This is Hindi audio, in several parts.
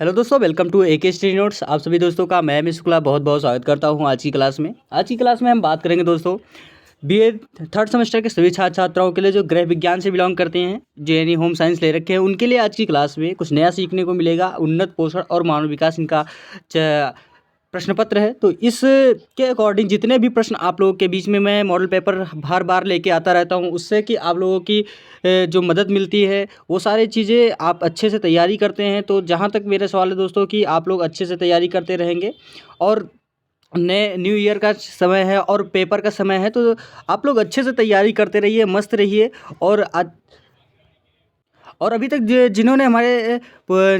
हेलो दोस्तों, welcome to A K study notes. आप सभी दोस्तों का मैं मिस शुक्ला बहुत बहुत स्वागत करता हूं आज की क्लास में। आज की क्लास में हम बात करेंगे दोस्तों बीए थर्ड सेमेस्टर के सभी छात्र छात्राओं के लिए जो गृह विज्ञान से बिलोंग करते हैं, जो यानी होम साइंस ले रखे हैं, उनके लिए आज की क्लास में कुछ नया सीखने को मिलेगा। उन्नत पोषण और मानव विकास इनका प्रश्न पत्र है। तो इसके अकॉर्डिंग जितने भी प्रश्न आप लोगों के बीच में मैं मॉडल पेपर बार बार लेके आता रहता हूँ, उससे कि आप लोगों की जो मदद मिलती है वो सारी चीज़ें आप अच्छे से तैयारी करते हैं। तो जहाँ तक मेरा सवाल है दोस्तों कि आप लोग अच्छे से तैयारी करते रहेंगे और नए न्यू ईयर का समय है और पेपर का समय है, तो आप लोग अच्छे से तैयारी करते रहिए, मस्त रहिए। और अभी तक जिन्होंने हमारे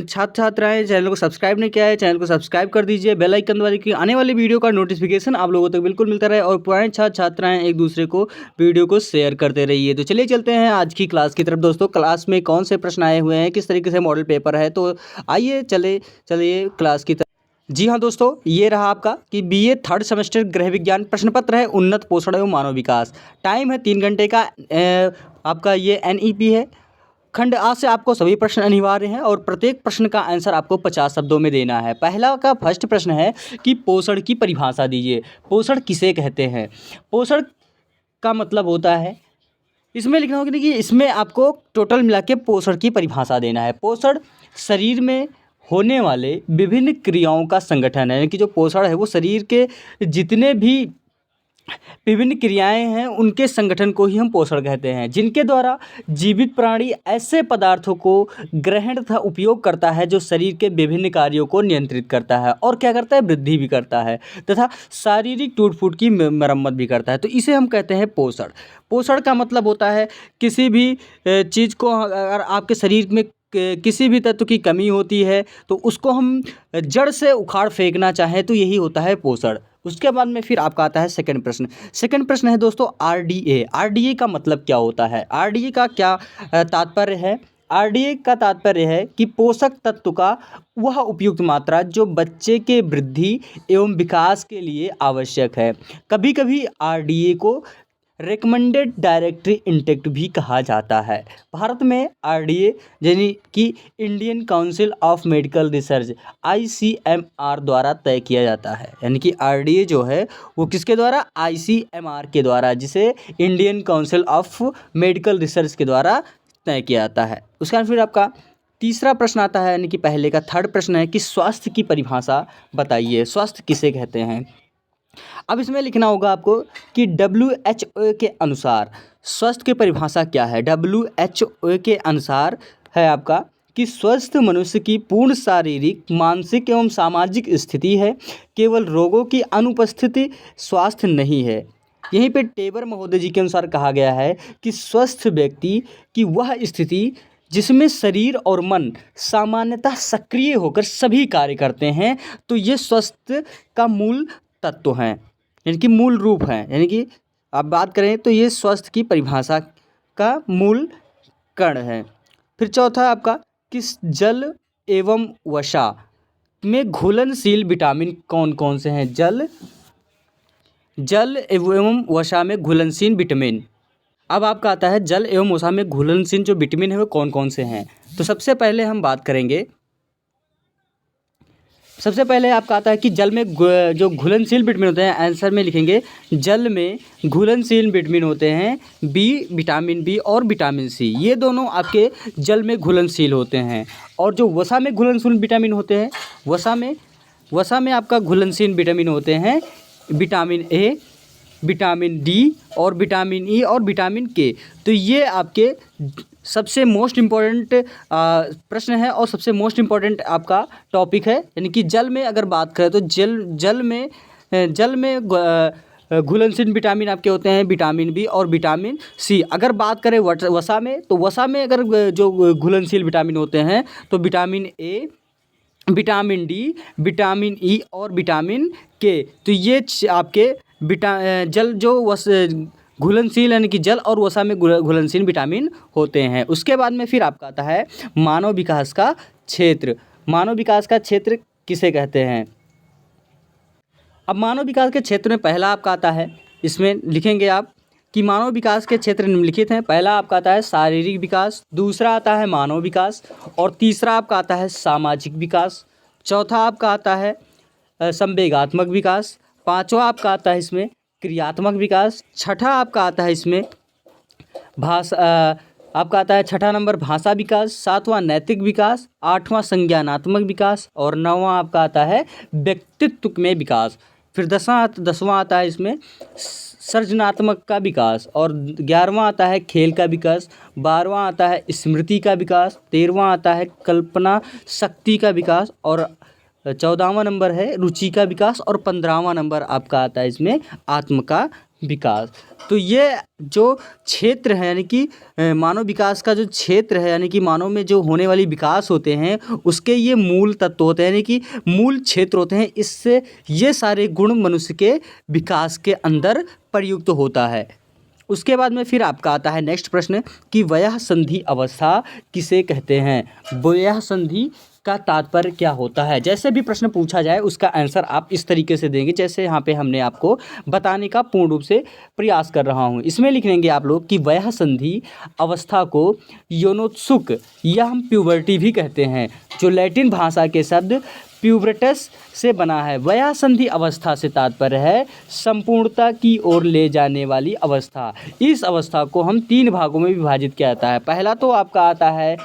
छात्र छात्राएं चैनल को सब्सक्राइब नहीं किया है, चैनल को सब्सक्राइब कर दीजिए, बेल आइकन दबा दीजिए, आने वाली वीडियो का नोटिफिकेशन आप लोगों तक बिल्कुल मिलता रहे। और पुराने छात्र छात्राएं एक दूसरे को वीडियो को शेयर करते रहिए। तो चलिए चलते हैं आज की क्लास की तरफ। दोस्तों, क्लास में कौन से प्रश्न आए हुए हैं, किस तरीके से मॉडल पेपर है, तो आइए चलिए क्लास की तरफ। जी हाँ दोस्तों, ये रहा आपका कि बीए थर्ड सेमेस्टर गृह विज्ञान प्रश्न पत्र है, उन्नत पोषण एवं मानव विकास। टाइम है 3 घंटे का। आपका ये NEP है। खंड आ से आपको सभी प्रश्न अनिवार्य हैं और प्रत्येक प्रश्न का आंसर आपको 50 शब्दों में देना है। पहला का फर्स्ट प्रश्न है कि पोषण की परिभाषा दीजिए। पोषण किसे कहते हैं? पोषण का मतलब होता है, इसमें लिखना होगा कि इसमें आपको टोटल मिला के पोषण की परिभाषा देना है। पोषण शरीर में होने वाले विभिन्न क्रियाओं का संगठन है, यानी कि जो पोषण है वो शरीर के जितने भी विभिन्न क्रियाएं हैं उनके संगठन को ही हम पोषण कहते हैं, जिनके द्वारा जीवित प्राणी ऐसे पदार्थों को ग्रहण तथा उपयोग करता है जो शरीर के विभिन्न कार्यों को नियंत्रित करता है और क्या करता है, वृद्धि भी करता है तथा शारीरिक टूट फूट की मरम्मत भी करता है। तो इसे हम कहते हैं पोषण। पोषण का मतलब होता है किसी भी चीज़ को, अगर आपके शरीर में किसी भी तत्व की कमी होती है तो उसको हम जड़ से उखाड़ फेंकना चाहें तो यही होता है पोषण। उसके बाद में फिर आपका आता है सेकंड प्रश्न। सेकंड प्रश्न है दोस्तों RDA। RDA का मतलब क्या होता है? RDA का क्या तात्पर्य है? RDA का तात्पर्य है कि पोषक तत्व का वह उपयुक्त मात्रा जो बच्चे के वृद्धि एवं विकास के लिए आवश्यक है। कभी कभी RDA को रिकमेंडेड डायरेक्टरी इंटेक्ट भी कहा जाता है। भारत में RDA यानी कि Indian council of medical research ICMR द्वारा तय किया जाता है। यानी कि RDA जो है वो किसके द्वारा? ICMR के द्वारा, जिसे Indian council of medical research के द्वारा तय किया जाता है। उसके बाद फिर आपका तीसरा प्रश्न आता है, यानी कि पहले का थर्ड प्रश्न है कि स्वास्थ्य की परिभाषा बताइए। स्वास्थ्य किसे कहते हैं? अब इसमें लिखना होगा आपको कि WHO के अनुसार स्वास्थ्य की परिभाषा क्या है। WHO के अनुसार है आपका कि स्वस्थ मनुष्य की पूर्ण शारीरिक, मानसिक एवं सामाजिक स्थिति है, केवल रोगों की अनुपस्थिति स्वास्थ्य नहीं है। यहीं पे टेबर महोदय जी के अनुसार कहा गया है कि स्वस्थ व्यक्ति की वह स्थिति जिसमें शरीर और मन सामान्यतः सक्रिय होकर सभी कार्य करते हैं, तो ये स्वास्थ्य का मूल तत्व हैं, यानी कि मूल रूप हैं। यानी कि आप बात करें तो ये स्वास्थ्य की परिभाषा का मूल कण है। फिर चौथा आपका किस जल एवं वसा में घुलनशील विटामिन कौन कौन से हैं? जल एवं वसा में घुलनशील विटामिन। अब आपका आता है जल एवं वसा में घुलनशील जो विटामिन है वो कौन कौन से हैं। तो सबसे पहले हम बात करेंगे, सबसे पहले आपका आता है कि जल में जो घुलनशील विटामिन होते हैं, आंसर में लिखेंगे जल में घुलनशील विटामिन होते हैं विटामिन बी और विटामिन सी। ये दोनों आपके जल में घुलनशील होते हैं। और जो वसा में घुलनशील विटामिन होते हैं, वसा में आपका घुलनशील विटामिन होते हैं विटामिन ए, विटामिन डी और विटामिन ई और विटामिन के। तो ये आपके सबसे मोस्ट इम्पॉर्टेंट प्रश्न है और सबसे मोस्ट इम्पॉर्टेंट आपका टॉपिक है। यानी कि जल में अगर बात करें तो जल में घुलनशील विटामिन आपके होते हैं विटामिन बी और विटामिन सी। अगर बात करें वसा में, तो वसा में अगर जो घुलनशील विटामिन होते हैं तो vitamin A, vitamin D, vitamin E और विटामिन के। तो ये आपके जल जो घुलनशील यानी कि जल और वसा में घुलनशील विटामिन होते हैं। उसके बाद में फिर आपका आता है मानव विकास का क्षेत्र। मानव विकास का क्षेत्र किसे कहते हैं? अब मानव विकास के क्षेत्र में पहला आपका आता है, इसमें लिखेंगे आप कि मानव विकास के क्षेत्र निम्नलिखित हैं। पहला आपका आता है शारीरिक विकास, दूसरा आता है मानव विकास और तीसरा आपका आता है सामाजिक विकास। चौथा आपका आता है संवेगात्मक विकास। पांचवा आपका आता है इसमें क्रियात्मक विकास। छठा आपका आता है इसमें आपका आता है छठा नंबर भाषा विकास। सातवां नैतिक विकास। आठवां संज्ञानात्मक विकास और नौवां आपका आता है व्यक्तित्व में विकास। फिर दसवां आता है इसमें सृजनात्मक का विकास और 11वां आता है खेल का विकास। 12वां आता है स्मृति का विकास। 13वां आता है कल्पना शक्ति का विकास और 14वां नंबर है रुचि का विकास और 15वां नंबर आपका आता है इसमें आत्म का विकास। तो ये जो क्षेत्र है यानी कि मानव विकास का जो क्षेत्र है यानी कि मानव में जो होने वाली विकास होते हैं उसके ये मूल तत्व होते हैं यानी कि मूल क्षेत्र होते हैं। इससे ये सारे गुण मनुष्य के विकास के अंदर प्रयुक्त होता है। उसके बाद में फिर आपका आता है नेक्स्ट प्रश्न कि वयः संधि अवस्था किसे कहते हैं। वयः संधि का तात्पर्य क्या होता है। जैसे भी प्रश्न पूछा जाए उसका आंसर आप इस तरीके से देंगे जैसे यहाँ पे हमने आपको बताने का पूर्ण रूप से प्रयास कर रहा हूँ। इसमें लिख लेंगे आप लोग कि वयः संधि अवस्था को यौनोत्सुक या हम प्यूबर्टी भी कहते हैं, जो लैटिन भाषा के शब्द प्यूबर्टस से बना है। वयः संधि अवस्था से तात्पर्य है संपूर्णता की ओर ले जाने वाली अवस्था। इस अवस्था को हम 3 भागों में विभाजित किया जाता है। पहला तो आपका आता है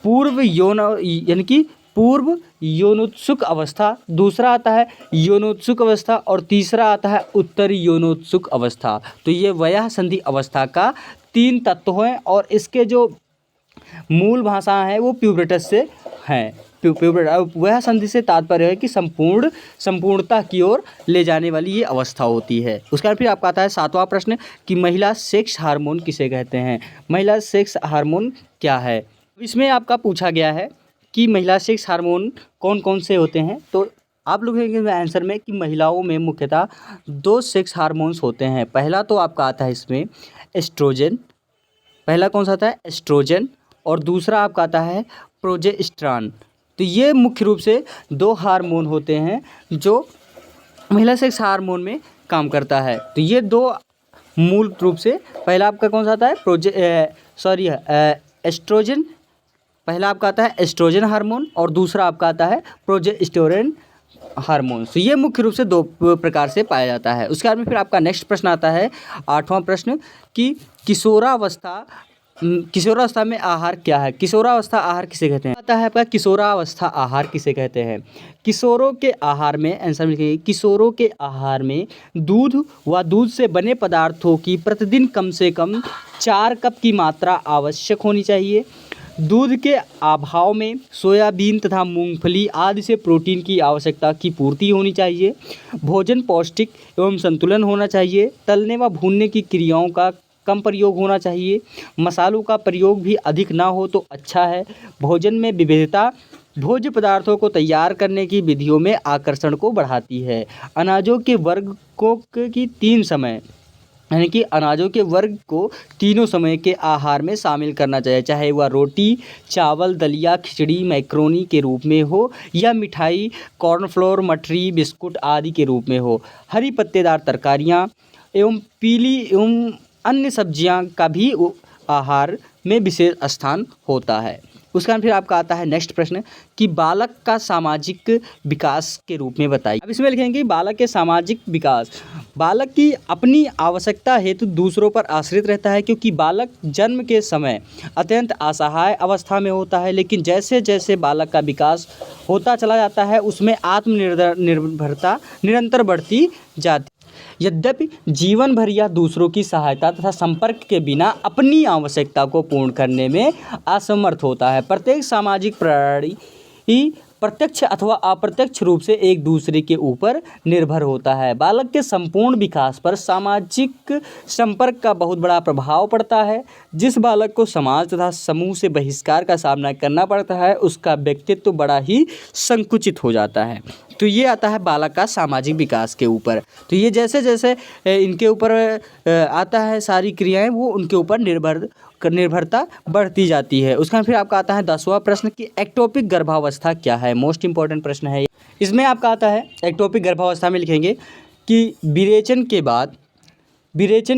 पूर्व यौन यानी कि पूर्व यौनोत्सुक अवस्था, दूसरा आता है यौनोत्सुक अवस्था और तीसरा आता है उत्तरी यौनोत्सुक अवस्था। तो ये वयः संधि अवस्था का 3 तत्व हैं और इसके जो मूल भाषा है वो प्यूबर्टस से हैं। वह संधि से तात्पर्य है कि संपूर्णता की ओर ले जाने वाली ये अवस्था होती है। उसके बाद फिर आपका आता है 7वां प्रश्न कि महिला सेक्स हार्मोन किसे कहते हैं। महिला सेक्स हार्मोन क्या है। इसमें आपका पूछा गया है कि महिला सेक्स हार्मोन कौन कौन से होते हैं। तो आप लोग लिखेंगे आंसर में कि महिलाओं में मुख्यतः 2 सेक्स हार्मोन्स होते हैं। पहला तो आपका आता है इसमें एस्ट्रोजन, पहला कौन सा आता है एस्ट्रोजन और दूसरा आपका आता है प्रोजेस्टेरॉन। तो ये मुख्य रूप से 2 हार्मोन होते हैं जो महिला सेक्स हार्मोन में काम करता है। तो ये 2 मूल रूप से पहला आपका कौन सा आता है एस्ट्रोजन, पहला आपका आता है एस्ट्रोजन हार्मोन और दूसरा आपका आता है प्रोजेस्टेरोन हार्मोन। तो ये मुख्य रूप से 2 प्रकार से पाया जाता है। उसके बाद में फिर आपका नेक्स्ट प्रश्न आता है 8वां प्रश्न कि किशोरावस्था में आहार क्या है। किशोरावस्था आहार किसे कहते हैं। आता है आपका किशोरावस्था आहार किसे कहते हैं। किशोरों के आहार में आंसर लिखिए, किशोरों के आहार में दूध व दूध से बने पदार्थों की प्रतिदिन कम से कम 4 कप की मात्रा आवश्यक होनी चाहिए। दूध के अभाव में सोयाबीन तथा मूंगफली आदि से प्रोटीन की आवश्यकता की पूर्ति होनी चाहिए। भोजन पौष्टिक एवं संतुलन होना चाहिए। तलने व भूनने की क्रियाओं का कम प्रयोग होना चाहिए। मसालों का प्रयोग भी अधिक ना हो तो अच्छा है। भोजन में विविधता भोज्य पदार्थों को तैयार करने की विधियों में आकर्षण को बढ़ाती है। अनाजों के वर्ग को की 3 समय यानी कि अनाजों के वर्ग को तीनों समय के आहार में शामिल करना चाहिए, चाहे वह रोटी, चावल, दलिया, खिचड़ी, मैक्रोनी के रूप में हो या मिठाई, कॉर्नफ्लोर, मठरी, बिस्कुट आदि के रूप में हो। हरी पत्तेदार तरकारियाँ एवं पीली एवं अन्य सब्जियां का भी आहार में विशेष स्थान होता है। उसका फिर आपका आता है नेक्स्ट प्रश्न कि बालक का सामाजिक विकास के रूप में बताइए। अब इसमें लिखेंगे बालक के सामाजिक विकास। बालक की अपनी आवश्यकता हेतु दूसरों पर आश्रित रहता है, क्योंकि बालक जन्म के समय अत्यंत असहाय अवस्था में होता है, लेकिन जैसे जैसे बालक का विकास होता चला जाता है उसमें आत्मनिर्भरता निरंतर बढ़ती जाती है। यद्यपि जीवन भर यह दूसरों की सहायता तथा संपर्क के बिना अपनी आवश्यकता को पूर्ण करने में असमर्थ होता है। प्रत्येक सामाजिक प्राणी प्रत्यक्ष अथवा अप्रत्यक्ष रूप से एक दूसरे के ऊपर निर्भर होता है। बालक के संपूर्ण विकास पर सामाजिक संपर्क का बहुत बड़ा प्रभाव पड़ता है। जिस बालक को समाज तथा समूह से बहिष्कार का सामना करना पड़ता है उसका व्यक्तित्व बड़ा ही संकुचित हो जाता है। तो ये आता है बालक का सामाजिक विकास के ऊपर। तो ये जैसे जैसे इनके ऊपर आता है सारी क्रियाएं वो उनके ऊपर निर्भरता बढ़ती जाती है। उसका फिर आपका आता है 10वां प्रश्न कि एक्टोपिक गर्भावस्था क्या है। मोस्ट इंपॉर्टेंट प्रश्न है। इसमें आपका आता है एक्टोपिक गर्भावस्था में लिखेंगे कि विरेचन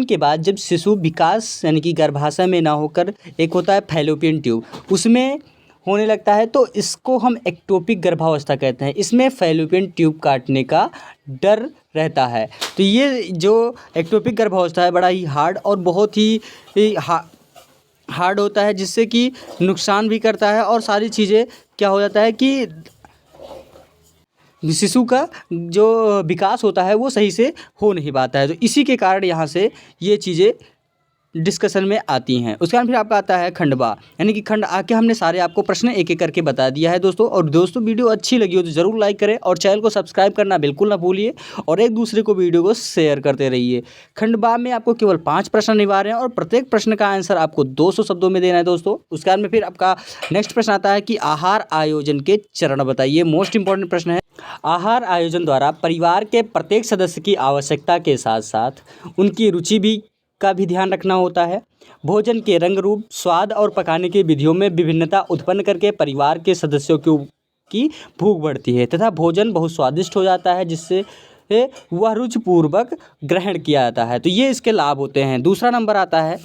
के बाद जब शिशु विकास यानी कि गर्भाशय में ना होकर एक होता है फैलोपियन ट्यूब, उसमें होने लगता है तो इसको हम एक्टोपिक गर्भावस्था कहते हैं। इसमें फैलोपियन ट्यूब काटने का डर रहता है। तो ये जो एक्टोपिक गर्भावस्था है बड़ा ही हार्ड और बहुत ही हार्ड होता है, जिससे कि नुकसान भी करता है और सारी चीज़ें क्या हो जाता है कि शिशु का जो विकास होता है वो सही से हो नहीं पाता है। तो इसी के कारण यहाँ से ये चीज़ें डिस्कशन में आती हैं। उसके बाद फिर आपका आता है खंडवा, यानी कि खंड आके हमने सारे आपको प्रश्न एक एक करके बता दिया है दोस्तों। और दोस्तों वीडियो अच्छी लगी हो तो ज़रूर लाइक करें और चैनल को सब्सक्राइब करना बिल्कुल ना भूलिए और एक दूसरे को वीडियो को शेयर करते रहिए। खंडवा में आपको केवल 5 प्रश्न अनिवार्य हैं और प्रत्येक प्रश्न का आंसर आपको 200 शब्दों में देना है दोस्तों। उसके बाद में फिर आपका नेक्स्ट प्रश्न आता है कि आहार आयोजन के चरण बताइए। मोस्ट इंपॉर्टेंट प्रश्न है। आहार आयोजन द्वारा परिवार के प्रत्येक सदस्य की आवश्यकता के साथ साथ उनकी रुचि भी का भी ध्यान रखना होता है। भोजन के रंग रूप, स्वाद और पकाने की विधियों में विभिन्नता उत्पन्न करके परिवार के सदस्यों की भूख बढ़ती है तथा भोजन बहुत स्वादिष्ट हो जाता है, जिससे वह रुचिपूर्वक ग्रहण किया जाता है। तो ये इसके लाभ होते हैं। दूसरा नंबर आता है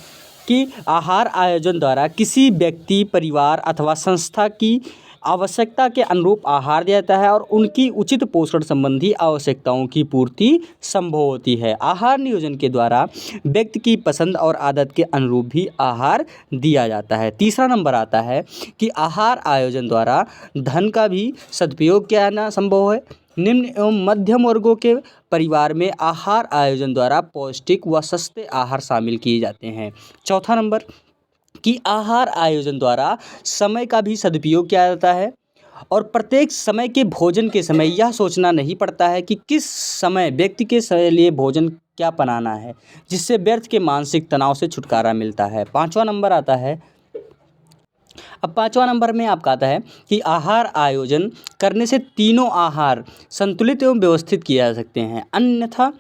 कि आहार आयोजन द्वारा किसी व्यक्ति, परिवार अथवा संस्था की आवश्यकता के अनुरूप आहार दिया जाता है और उनकी उचित पोषण संबंधी आवश्यकताओं की पूर्ति संभव होती है। आहार नियोजन के द्वारा व्यक्ति की पसंद और आदत के अनुरूप भी आहार दिया जाता है। तीसरा नंबर आता है कि आहार आयोजन द्वारा धन का भी सदुपयोग किया जाना संभव है। निम्न एवं मध्यम वर्गों के परिवार में आहार आयोजन द्वारा पौष्टिक व सस्ते आहार शामिल किए जाते हैं। चौथा नंबर कि आहार आयोजन द्वारा समय का भी सदुपयोग किया जाता है और प्रत्येक समय के भोजन के समय यह सोचना नहीं पड़ता है कि किस समय व्यक्ति के लिए भोजन क्या बनाना है, जिससे व्यर्थ के मानसिक तनाव से छुटकारा मिलता है। पाँचवा नंबर आता है। अब पाँचवा नंबर में आपका आता है कि आहार आयोजन करने से तीनों आहार संतुलित एवं व्यवस्थित किए जा सकते हैं। अन्यथा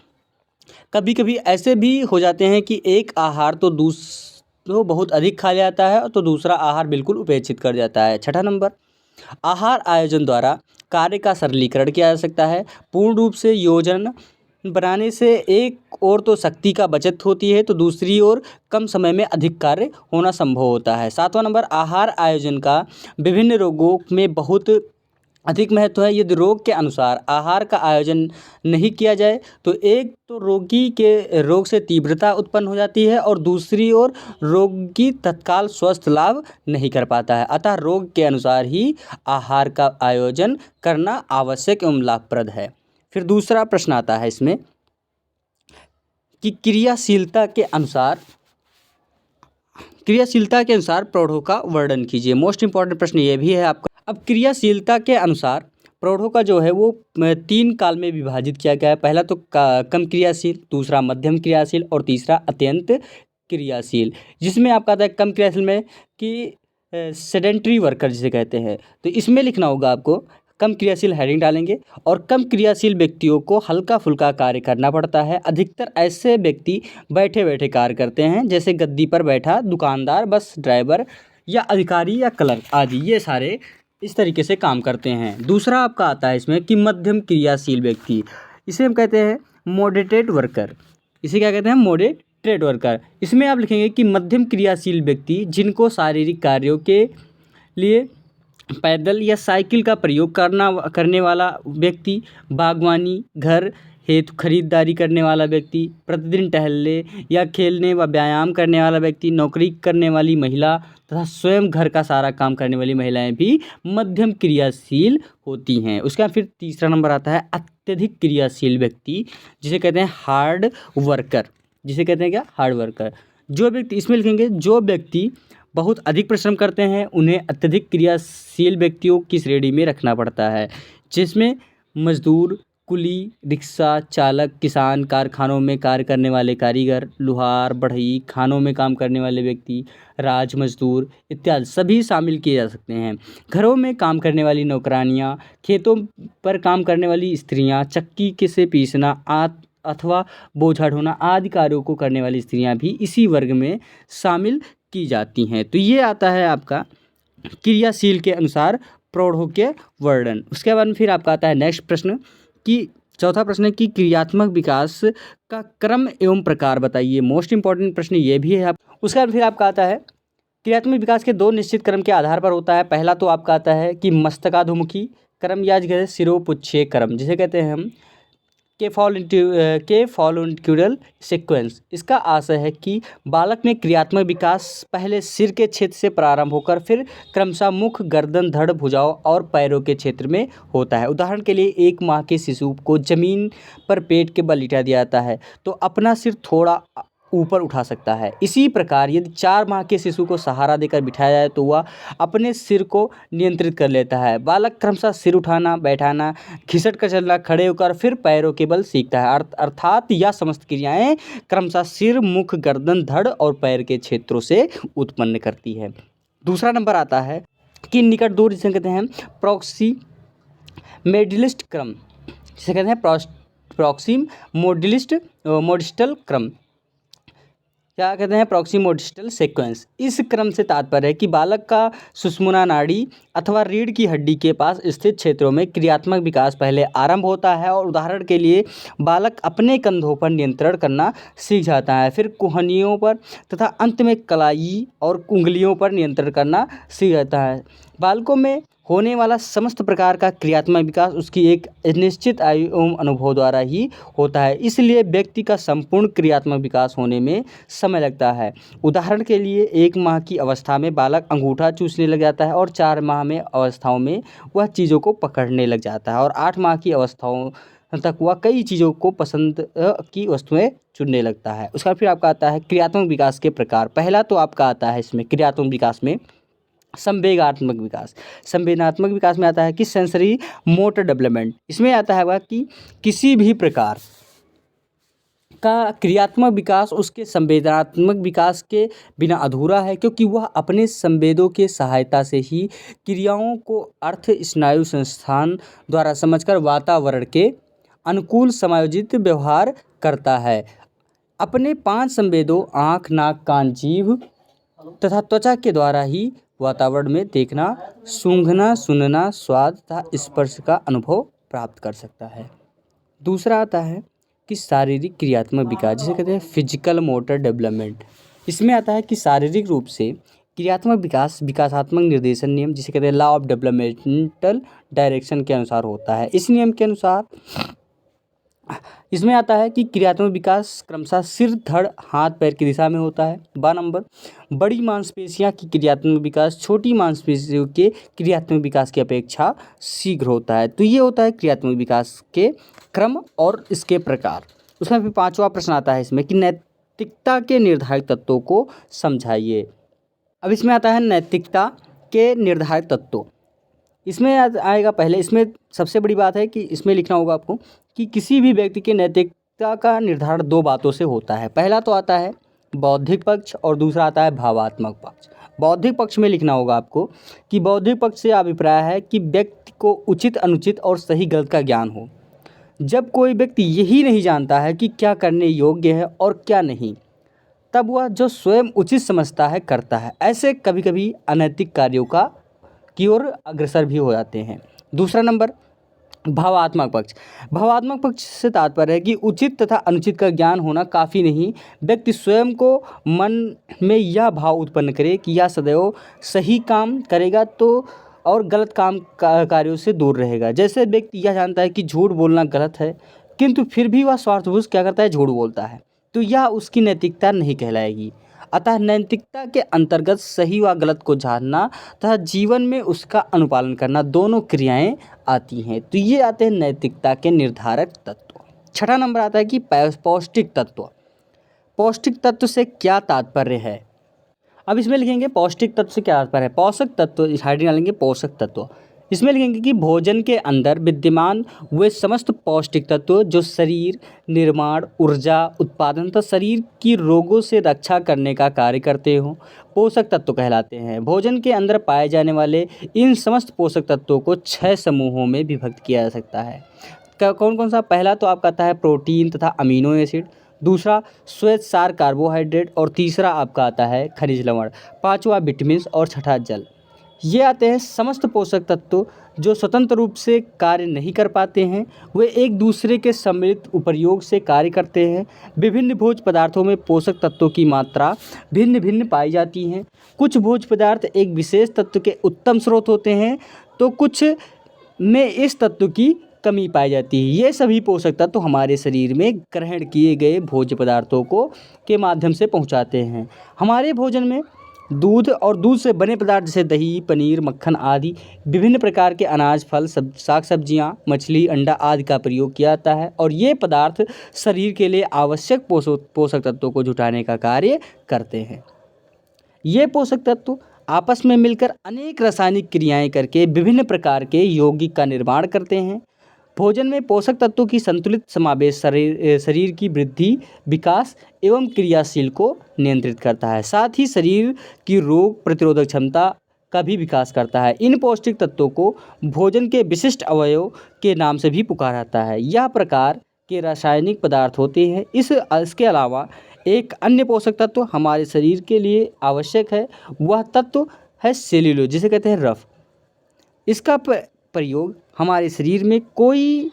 कभी कभी ऐसे भी हो जाते हैं कि एक आहार तो बहुत अधिक खा जाता है तो दूसरा आहार बिल्कुल उपेक्षित कर जाता है। छठा नंबर, आहार आयोजन द्वारा कार्य का सरलीकरण किया जा सकता है। पूर्ण रूप से योजना बनाने से एक और तो शक्ति का बचत होती है तो दूसरी ओर कम समय में अधिक कार्य होना संभव होता है। सातवां नंबर, आहार आयोजन का विभिन्न रोगों में बहुत अधिक महत्व है। यदि रोग के अनुसार आहार का आयोजन नहीं किया जाए तो एक तो रोगी के रोग से तीव्रता उत्पन्न हो जाती है और दूसरी ओर रोगी तत्काल स्वस्थ लाभ नहीं कर पाता है। अतः रोग के अनुसार ही आहार का आयोजन करना आवश्यक एवं लाभप्रद है। फिर दूसरा प्रश्न आता है इसमें कि क्रियाशीलता के अनुसार प्रौढ़ों का वर्णन कीजिए। मोस्ट इंपॉर्टेंट प्रश्न ये भी है आपका। अब क्रियाशीलता के अनुसार प्रौढ़ों का जो है वो 3 काल में विभाजित किया गया है। पहला तो कम क्रियाशील, दूसरा मध्यम क्रियाशील और तीसरा अत्यंत क्रियाशील। जिसमें आपका आता है कम क्रियाशील में कि सेडेंट्री वर्कर जिसे कहते हैं। तो इसमें लिखना होगा आपको कम क्रियाशील हेडिंग डालेंगे और कम क्रियाशील व्यक्तियों को हल्का फुल्का कार्य करना पड़ता है। अधिकतर ऐसे व्यक्ति बैठे बैठे कार्य करते हैं, जैसे गद्दी पर बैठा दुकानदार, बस ड्राइवर या अधिकारी या क्लर्क आदि, ये सारे इस तरीके से काम करते हैं। दूसरा आपका आता है इसमें कि मध्यम क्रियाशील व्यक्ति, इसे हम कहते हैं मॉडरेट वर्कर। इसे क्या कहते हैं? Moderate worker. इसमें आप लिखेंगे कि मध्यम क्रियाशील व्यक्ति जिनको शारीरिक कार्यों के लिए पैदल या साइकिल का प्रयोग करने वाला व्यक्ति, बागवानी, घर हेतु खरीदारी करने वाला व्यक्ति, प्रतिदिन टहलने या खेलने व व्यायाम करने वाला व्यक्ति, नौकरी करने वाली महिला तथा स्वयं घर का सारा काम करने वाली महिलाएं भी मध्यम क्रियाशील होती हैं। उसके बाद फिर तीसरा नंबर आता है अत्यधिक क्रियाशील व्यक्ति, जिसे कहते हैं हार्ड वर्कर। जिसे कहते हैं क्या? Hard worker. जो व्यक्ति, इसमें लिखेंगे जो व्यक्ति बहुत अधिक परिश्रम करते हैं उन्हें अत्यधिक क्रियाशील व्यक्तियों की श्रेणी में रखना पड़ता है, जिसमें मजदूर, कुली, रिक्शा चालक, किसान, कारखानों में कार्य करने वाले कारीगर, लुहार, बढ़ई, खानों में काम करने वाले व्यक्ति, राज मजदूर इत्यादि सभी शामिल किए जा सकते हैं। घरों में काम करने वाली नौकरानियां, खेतों पर काम करने वाली स्त्रियां, चक्की से पीसना अथवा बोझा ढोना आदि कार्यों को करने वाली स्त्रियां भी इसी वर्ग में शामिल की जाती हैं। तो ये आता है आपका क्रियाशील के अनुसार प्रौढ़ों के वर्णन। उसके बाद फिर आपका आता है नेक्स्ट प्रश्न कि चौथा प्रश्न है कि क्रियात्मक विकास का क्रम एवं प्रकार बताइए। मोस्ट इंपॉर्टेंट प्रश्न ये भी है। उसके बाद फिर आपका आता है क्रियात्मक विकास के दो निश्चित क्रम के आधार पर होता है। पहला तो आपका आता है कि मस्तकाधुमुखी क्रम या जिसे सिरोपुच्छीय क्रम जिसे कहते हैं हम के फॉलोन्टिक्यूडल सीक्वेंस। इसका आशय है कि बालक में क्रियात्मक विकास पहले सिर के क्षेत्र से प्रारंभ होकर फिर क्रमशः मुख, गर्दन, धड़, भुजाओं और पैरों के क्षेत्र में होता है। उदाहरण के लिए 1 माह के शिशु को जमीन पर पेट के बल लिटा दिया जाता है तो अपना सिर थोड़ा ऊपर उठा सकता है। इसी प्रकार यदि 4 माह के शिशु को सहारा देकर बिठाया जाए तो वह अपने सिर को नियंत्रित कर लेता है। बालक क्रमशः सिर उठाना, बैठाना, घिसट कर चलना, खड़े होकर फिर पैरों के बल सीखता है। अर्थात यह समस्त क्रियाएं क्रमशः सिर, मुख, गर्दन, धड़ और पैर के क्षेत्रों से उत्पन्न करती है। दूसरा नंबर आता है कि निकट दूर जिसे कहते हैं प्रॉक्सिमेडिलिस्ट क्रम जिसे कहते हैं प्रॉक्सिमोडिस्टल क्रम, क्या कहते हैं प्रॉक्सिमोडिस्टल सीक्वेंस। इस क्रम से तात्पर्य है कि बालक का सुषुम्ना नाड़ी अथवा रीढ़ की हड्डी के पास स्थित क्षेत्रों में क्रियात्मक विकास पहले आरंभ होता है। और उदाहरण के लिए बालक अपने कंधों पर नियंत्रण करना सीख जाता है, फिर कुहनियों पर तथा अंत में कलाई और उंगलियों पर नियंत्रण करना सीख जाता है। बालकों में होने वाला समस्त प्रकार का क्रियात्मक विकास उसकी एक निश्चित आयु एवं अनुभव द्वारा ही होता है। इसलिए व्यक्ति का संपूर्ण क्रियात्मक विकास होने में समय लगता है। उदाहरण के लिए 1 माह की अवस्था में बालक अंगूठा चूसने लग जाता है और 4 माह में अवस्थाओं में वह चीज़ों को पकड़ने लग जाता है और 8 माह की अवस्थाओं तक वह कई चीज़ों को पसंद की वस्तुएं चुनने लगता है। उसका फिर आपका आता है क्रियात्मक विकास के प्रकार। पहला तो आपका आता है इसमें क्रियात्मक विकास में संवेगात्मक विकास। संवेदनात्मक विकास में आता है कि सेंसरी मोटर डेवलपमेंट। इसमें आता है कि किसी भी प्रकार का क्रियात्मक विकास उसके संवेदनात्मक विकास के बिना अधूरा है, क्योंकि वह अपने संवेदों के सहायता से ही क्रियाओं को अर्थ स्नायु संस्थान द्वारा समझकर वातावरण के अनुकूल समायोजित व्यवहार करता है। अपने 5 संवेदों आँख, नाक, कान, जीभ तथा त्वचा के द्वारा ही वातावरण में देखना, सूंघना, सुनना, स्वाद तथा स्पर्श का अनुभव प्राप्त कर सकता है। दूसरा आता है कि शारीरिक क्रियात्मक विकास जिसे कहते हैं फिजिकल मोटर डेवलपमेंट। इसमें आता है कि शारीरिक रूप से क्रियात्मक विकास विकासात्मक निर्देशन नियम जिसे कहते हैं लॉ ऑफ डेवलपमेंटल डायरेक्शन के अनुसार होता है। इस नियम के अनुसार इसमें आता है कि क्रियात्मक विकास क्रमशः सिर, धड़, हाथ, पैर की दिशा में होता है। 12 नंबर बड़ी मांसपेशियां की क्रियात्मक विकास छोटी मांसपेशियों के क्रियात्मक विकास की अपेक्षा शीघ्र होता है। तो ये होता है क्रियात्मक विकास के क्रम और इसके प्रकार। उसमें फिर 5वां प्रश्न आता है इसमें कि नैतिकता के निर्धारक तत्वों को समझाइए। अब इसमें आता है नैतिकता के निर्धारक तत्व। इसमें आएगा पहले, इसमें सबसे बड़ी बात है कि इसमें लिखना होगा आपको कि किसी भी व्यक्ति के नैतिकता का निर्धारण 2 बातों से होता है। पहला तो आता है बौद्धिक पक्ष और दूसरा आता है भावात्मक पक्ष। बौद्धिक पक्ष में लिखना होगा आपको कि बौद्धिक पक्ष से अभिप्राय है कि व्यक्ति को उचित, अनुचित और सही गलत का ज्ञान हो। जब कोई व्यक्ति यही नहीं जानता है कि क्या करने योग्य है और क्या नहीं, तब वह जो स्वयं उचित समझता है करता है। ऐसे कभी कभी अनैतिक कार्यों की ओर अग्रसर भी हो जाते हैं। दूसरा नंबर भावात्मक पक्ष। भावात्मक पक्ष से तात्पर्य है कि उचित तथा अनुचित का ज्ञान होना काफ़ी नहीं, व्यक्ति स्वयं को मन में यह भाव उत्पन्न करे कि यह सदैव सही काम करेगा तो और गलत कार्यों से दूर रहेगा। जैसे व्यक्ति यह जानता है कि झूठ बोलना गलत है, किंतु फिर भी वह स्वार्थवश क्या करता है, झूठ बोलता है, तो यह उसकी नैतिकता नहीं कहलाएगी। अतः नैतिकता के अंतर्गत सही व गलत को जानना तथा जीवन में उसका अनुपालन करना दोनों क्रियाएं आती हैं। तो ये आते हैं नैतिकता के निर्धारक तत्व। 6वां नंबर आता है कि पौष्टिक तत्व। पौष्टिक तत्व से क्या तात्पर्य है? अब इसमें लिखेंगे पौष्टिक तत्व से क्या तात्पर्य है। पोषक तत्व हेडिंग डालेंगे पोषक तत्व। इसमें लिखेंगे कि भोजन के अंदर विद्यमान वे समस्त पौष्टिक तत्व जो शरीर निर्माण, ऊर्जा उत्पादन तथा शरीर की रोगों से रक्षा करने का कार्य करते हो पोषक तत्व कहलाते हैं। भोजन के अंदर पाए जाने वाले इन समस्त पोषक तत्वों को 6 समूहों में विभक्त किया जा सकता है। कौन कौन सा? पहला तो आपका आता है प्रोटीन तथा अमीनो एसिड, दूसरा श्वेतसार कार्बोहाइड्रेट और तीसरा आपका आता है खनिज लवण, 5वां विटामिन और 6ठा जल। ये आते हैं समस्त पोषक तत्व जो स्वतंत्र रूप से कार्य नहीं कर पाते हैं, वे एक दूसरे के सम्मिलित उपयोग से कार्य करते हैं। विभिन्न भोज्य पदार्थों में पोषक तत्वों की मात्रा भिन्न भिन्न पाई जाती हैं। कुछ भोज्य पदार्थ एक विशेष तत्व के उत्तम स्रोत होते हैं, तो कुछ में इस तत्व की कमी पाई जाती है। ये सभी पोषक तत्व हमारे शरीर में ग्रहण किए गए भोज्य पदार्थों को के माध्यम से पहुंचाते हैं। हमारे भोजन में दूध और दूध से बने पदार्थ जैसे दही, पनीर, मक्खन आदि, विभिन्न प्रकार के अनाज, फल, साग सब्जियाँ, मछली, अंडा आदि का प्रयोग किया जाता है और ये पदार्थ शरीर के लिए आवश्यक पोषक तत्वों को जुटाने का कार्य करते हैं। ये पोषक तत्व आपस में मिलकर अनेक रासायनिक क्रियाएं करके विभिन्न प्रकार के यौगिक का निर्माण करते हैं। भोजन में पोषक तत्वों की संतुलित समावेश शरीर की वृद्धि, विकास एवं क्रियाशील को नियंत्रित करता है। साथ ही शरीर की रोग प्रतिरोधक क्षमता का भी विकास करता है। इन पौष्टिक तत्वों को भोजन के विशिष्ट अवयव के नाम से भी पुकारा जाता है। यह प्रकार के रासायनिक पदार्थ होते हैं। इसके अलावा एक अन्य पोषक तत्व हमारे शरीर के लिए आवश्यक है, वह तत्व है सेल्यूलोज, जिसे कहते हैं रफ। इसका प्रयोग हमारे शरीर में कोई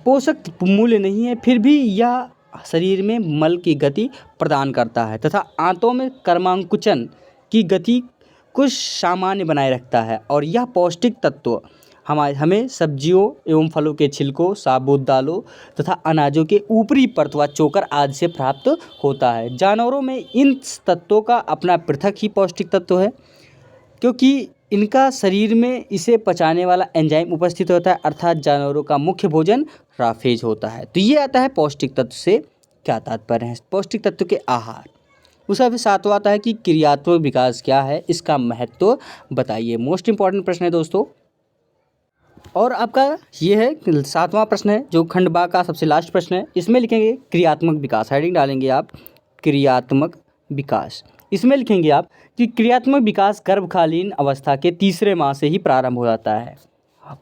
पोषक मूल्य नहीं है, फिर भी यह शरीर में मल की गति प्रदान करता है तथा आंतों में कर्मांकुचन की गति कुछ सामान्य बनाए रखता है। और यह पौष्टिक तत्व हमें सब्जियों एवं फलों के छिलकों, साबुत दालों तथा अनाजों के ऊपरी परत व चोकर आदि से प्राप्त होता है। जानवरों में इन तत्वों का अपना पृथक ही पौष्टिक तत्व है, क्योंकि इनका शरीर में इसे पचाने वाला एंजाइम उपस्थित होता है, अर्थात जानवरों का मुख्य भोजन राफेज होता है। तो ये आता है पौष्टिक तत्व से क्या तात्पर्य है, पौष्टिक तत्व के आहार। उसका फिर सातवां आता है कि क्रियात्मक विकास क्या है, इसका महत्व बताइए। मोस्ट इंपॉर्टेंट प्रश्न है दोस्तों। और आपका ये है सातवां प्रश्न है, जो खंड बा का सबसे लास्ट प्रश्न है। इसमें लिखेंगे क्रियात्मक विकास, हेडिंग डालेंगे आप क्रियात्मक विकास। इसमें लिखेंगे आप कि क्रियात्मक विकास गर्भकालीन अवस्था के तीसरे माह से ही प्रारंभ हो जाता है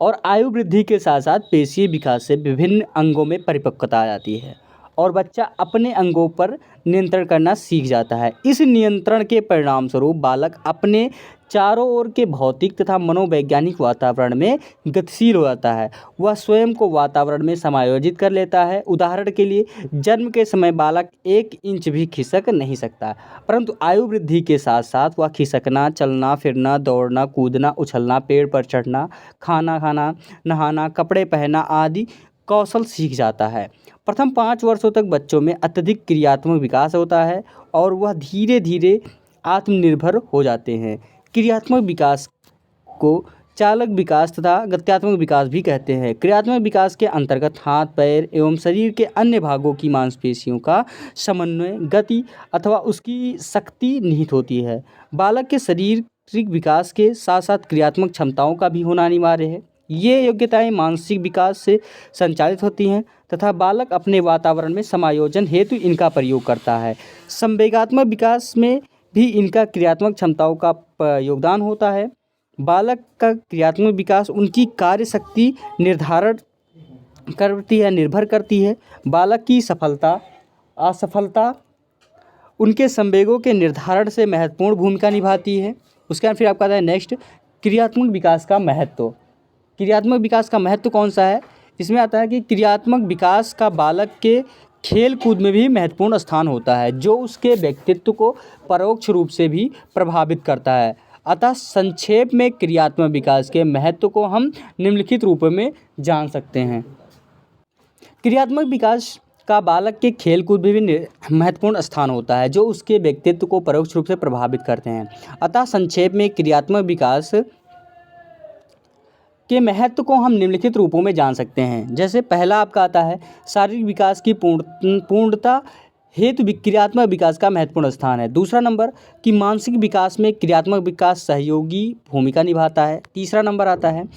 और आयु वृद्धि के साथ साथ पेशीय विकास से विभिन्न अंगों में परिपक्वता आ जाती है और बच्चा अपने अंगों पर नियंत्रण करना सीख जाता है। इस नियंत्रण के परिणाम स्वरूप बालक अपने चारों ओर के भौतिक तथा मनोवैज्ञानिक वातावरण में गतिशील हो जाता है। वह स्वयं को वातावरण में समायोजित कर लेता है। उदाहरण के लिए जन्म के समय बालक 1 इंच भी खिसक नहीं सकता, परंतु आयु वृद्धि के साथ साथ वह खिसकना, चलना फिरना, दौड़ना, कूदना, उछलना, पेड़ पर चढ़ना, खाना खाना, नहाना, कपड़े पहनना आदि कौशल सीख जाता है। प्रथम 5 वर्षों तक बच्चों में अत्यधिक क्रियात्मक विकास होता है और वह धीरे धीरे आत्मनिर्भर हो जाते हैं। क्रियात्मक विकास को चालक विकास तथा गत्यात्मक विकास भी कहते हैं। क्रियात्मक विकास के अंतर्गत हाथ, पैर एवं शरीर के अन्य भागों की मांसपेशियों का समन्वय, गति अथवा उसकी शक्ति निहित होती है। बालक के शारीरिक विकास के साथ साथ क्रियात्मक क्षमताओं का भी होना अनिवार्य है। ये योग्यताएं मानसिक विकास से संचालित होती हैं तथा बालक अपने वातावरण में समायोजन हेतु इनका प्रयोग करता है। संवेगात्मक विकास में भी इनका क्रियात्मक क्षमताओं का योगदान होता है। बालक का क्रियात्मक विकास उनकी कार्य शक्ति निर्धारण करती है, निर्भर करती है। बालक की सफलता असफलता उनके संवेगों के निर्धारण से महत्वपूर्ण भूमिका निभाती है। उसके बाद फिर आपका आता है नेक्स्ट क्रियात्मक विकास का महत्व। क्रियात्मक विकास का महत्व कौन सा है? इसमें आता है कि क्रियात्मक विकास का बालक के खेल कूद में भी महत्वपूर्ण स्थान होता है, जो उसके व्यक्तित्व को परोक्ष रूप से भी प्रभावित करता है। अतः संक्षेप में क्रियात्मक विकास के महत्व को हम निम्नलिखित रूप में जान सकते हैं। क्रियात्मक विकास का बालक के खेल कूद में भी महत्वपूर्ण स्थान होता है, जो उसके व्यक्तित्व को परोक्ष रूप से प्रभावित करते हैं। अतः संक्षेप में क्रियात्मक विकास के महत्व को हम निम्नलिखित रूपों में जान सकते हैं। जैसे पहला आपका आता है शारीरिक विकास की पूर्णता हेतु क्रियात्मक विकास का महत्वपूर्ण स्थान है। दूसरा नंबर कि मानसिक विकास में क्रियात्मक विकास सहयोगी भूमिका निभाता है। तीसरा नंबर आता है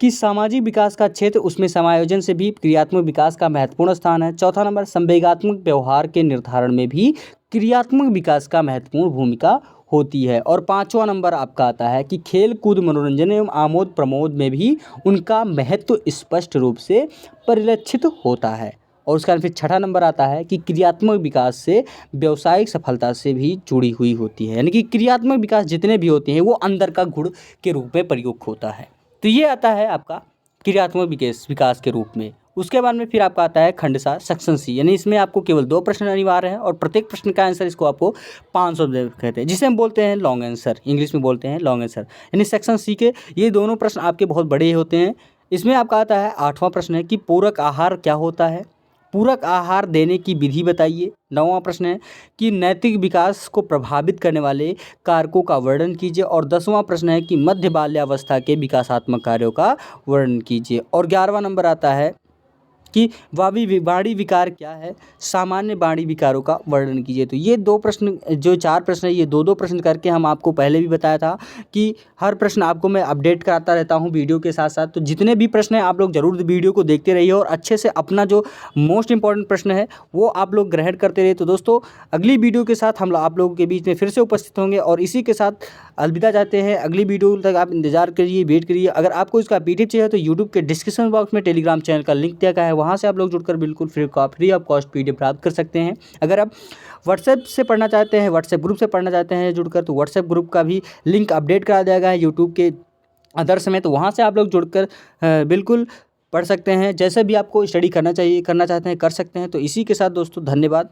कि सामाजिक विकास का क्षेत्र, उसमें समायोजन से भी क्रियात्मक विकास का महत्वपूर्ण स्थान है। चौथा नंबर संवेगात्मक व्यवहार के निर्धारण में भी क्रियात्मक विकास का महत्वपूर्ण भूमिका होती है। और पांचवा नंबर आपका आता है कि खेल कूद, मनोरंजन एवं आमोद प्रमोद में भी उनका महत्व स्पष्ट रूप से परिलक्षित होता है। और उसका फिर छठा नंबर आता है कि क्रियात्मक विकास से व्यावसायिक सफलता से भी जुड़ी हुई होती है। यानी कि क्रियात्मक विकास जितने भी होते हैं वो अंदर का गुण के रूप में प्रयुक्त होता है। तो ये आता है आपका क्रियात्मक विकास के रूप में। उसके बाद में फिर आपका आता है खंड 7 सेक्शन सी, यानी इसमें आपको केवल 2 प्रश्न अनिवार्य है और प्रत्येक प्रश्न का आंसर इसको आपको 500 कहते हैं, जिसे हम बोलते हैं लॉन्ग आंसर, इंग्लिश में बोलते हैं लॉन्ग आंसर। यानी सेक्शन सी के ये दोनों प्रश्न आपके बहुत बड़े होते हैं। इसमें आपका आता है 8वां प्रश्न है कि पूरक आहार क्या होता है, पूरक आहार देने की विधि बताइए। 9वां प्रश्न है कि नैतिक विकास को प्रभावित करने वाले कारकों का वर्णन कीजिए। और 10वां प्रश्न है कि मध्य बाल्यावस्था के विकासात्मक कार्यों का वर्णन कीजिए। और 11वां नंबर आता है कि वाणी विकार क्या है, सामान्य वाणी विकारों का वर्णन कीजिए। तो ये 2 प्रश्न, जो 4 प्रश्न है, ये 2-2 प्रश्न करके हम आपको पहले भी बताया था कि हर प्रश्न आपको मैं अपडेट कराता रहता हूँ वीडियो के साथ साथ। तो जितने भी प्रश्न हैं आप लोग ज़रूर वीडियो को देखते रहिए और अच्छे से अपना जो मोस्ट इंपॉर्टेंट प्रश्न है वो आप लोग ग्रहण करते रहिए। तो दोस्तों अगली वीडियो के साथ हम आप लोगों के बीच में फिर से उपस्थित होंगे और इसी के साथ अलविदा चाहते हैं। अगली वीडियो तक आप इंतजार करिए, वेट करिए। अगर आपको इसका पीडीएफ चाहिए तो यूट्यूब के डिस्क्रिप्शन बॉक्स में टेलीग्राम चैनल का लिंक दिया गया है, वहाँ से आप लोग जुड़कर बिल्कुल फ्री ऑफ कॉस्ट पीडीएफ प्राप्त कर सकते हैं। अगर आप व्हाट्सएप से पढ़ना चाहते हैं, व्हाट्सएप ग्रुप से पढ़ना चाहते हैं जुड़कर, तो व्हाट्सएप ग्रुप का भी लिंक अपडेट करा दिया गया है यूट्यूब के अदर्स में, तो वहाँ से आप लोग जुड़कर बिल्कुल पढ़ सकते हैं। जैसे भी आपको स्टडी करना चाहिए, करना चाहते हैं, कर सकते हैं। तो इसी के साथ दोस्तों धन्यवाद।